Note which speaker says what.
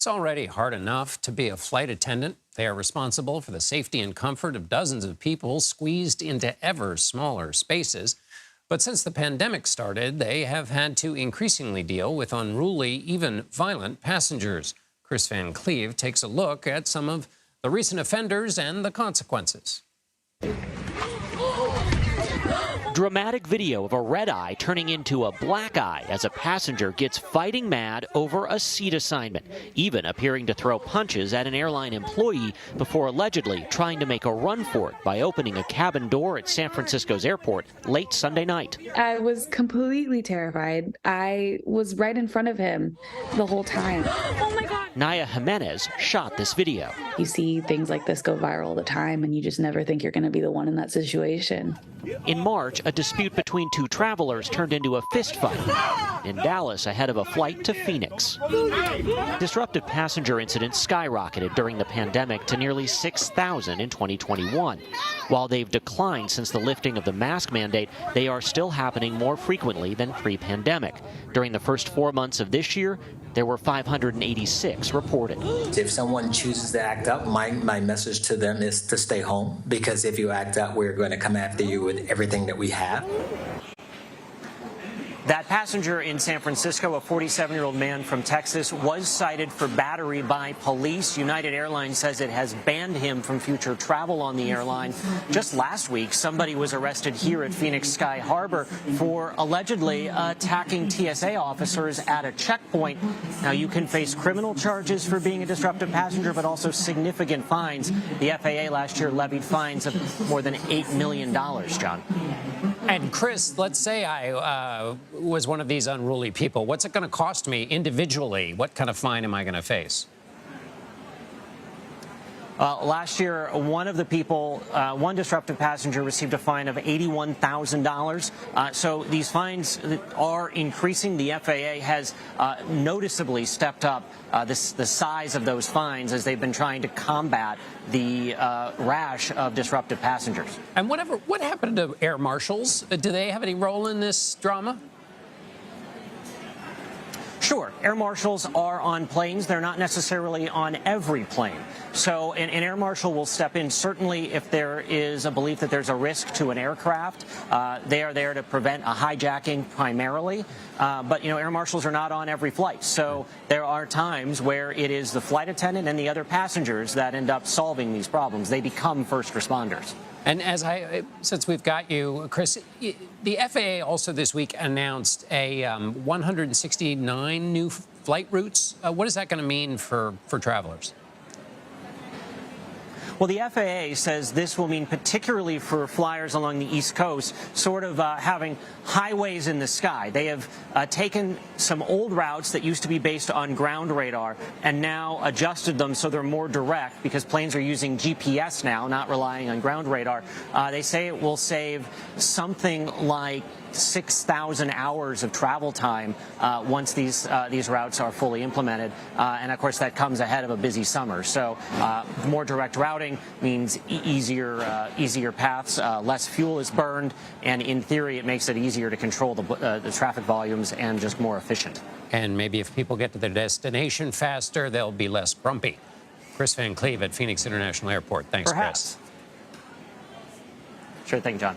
Speaker 1: It's already hard enough to be a flight attendant. They are responsible for the safety and comfort of dozens of people squeezed into ever smaller spaces. But since the pandemic started, they have had to increasingly deal with unruly, even violent passengers. Chris Van Cleve takes a look at some of the recent offenders and the consequences.
Speaker 2: Dramatic video of a red eye turning into a black eye as a passenger gets fighting mad over a seat assignment, even appearing to throw punches at an airline employee before allegedly trying to make a run for it by opening a cabin door at San Francisco's airport late Sunday night.
Speaker 3: I was completely terrified. I was right in front of him the whole time.
Speaker 2: Oh my God. Naya Jimenez shot this video.
Speaker 3: You see things like this go viral all the time, and you just never think you're going to be the one in that situation.
Speaker 2: In March, a dispute between two travelers turned into a fistfight in Dallas ahead of a flight to Phoenix. Disruptive passenger incidents skyrocketed during the pandemic to nearly 6,000 in 2021. While they've declined since the lifting of the mask mandate, they are still happening more frequently than pre-pandemic. During the first 4 months of this year, there were 586 reported.
Speaker 4: If someone chooses to act up, my message to them is to stay home, because if you act up, we're going to come after you with everything that we have.
Speaker 2: That passenger in San Francisco, a 47-year-old man from Texas, was cited for battery by police. United Airlines says it has banned him from future travel on the airline. Just last week, somebody was arrested here at Phoenix Sky Harbor for allegedly attacking TSA officers at a checkpoint. Now, you can face criminal charges for being a disruptive passenger, but also significant fines. The FAA last year levied fines of more than $8 million, John.
Speaker 1: And Chris, let's say I was one of these unruly people. What's it going to cost me individually? What kind of fine am I going to face?
Speaker 2: Last year, one of the people, one disruptive passenger, received a fine of $81,000. So these fines are increasing. The FAA has noticeably stepped up the size of those fines as they've been trying to combat the rash of disruptive passengers.
Speaker 1: And what happened to air marshals? Do they have any role in this drama?
Speaker 2: Sure. Air marshals are on planes. They're not necessarily on every plane. So an air marshal will step in certainly if there is a belief that there's a risk to an aircraft. They are there to prevent a hijacking primarily. But, you know, air marshals are not on every flight. So there are times where it is the flight attendant and the other passengers that end up solving these problems. They become first responders.
Speaker 1: And since we've got you, Chris, the FAA also this week announced a 169 new flight routes. What is that going to mean for travelers?
Speaker 2: Well, the FAA says this will mean, particularly for flyers along the East Coast, sort of having highways in the sky. They have taken some old routes that used to be based on ground radar and now adjusted them so they're more direct, because planes are using GPS now, not relying on ground radar. They say it will save something like 6,000 hours of travel time once these routes are fully implemented. And, of course, that comes ahead of a busy summer. So more direct routing means easier paths, less fuel is burned, and in theory it makes it easier to control the traffic volumes and just more efficient.
Speaker 1: And maybe if people get to their destination faster, they'll be less grumpy. Chris Van Cleve at Phoenix International Airport. Thanks,
Speaker 2: Perhaps.
Speaker 1: Chris.
Speaker 2: Sure thing, John.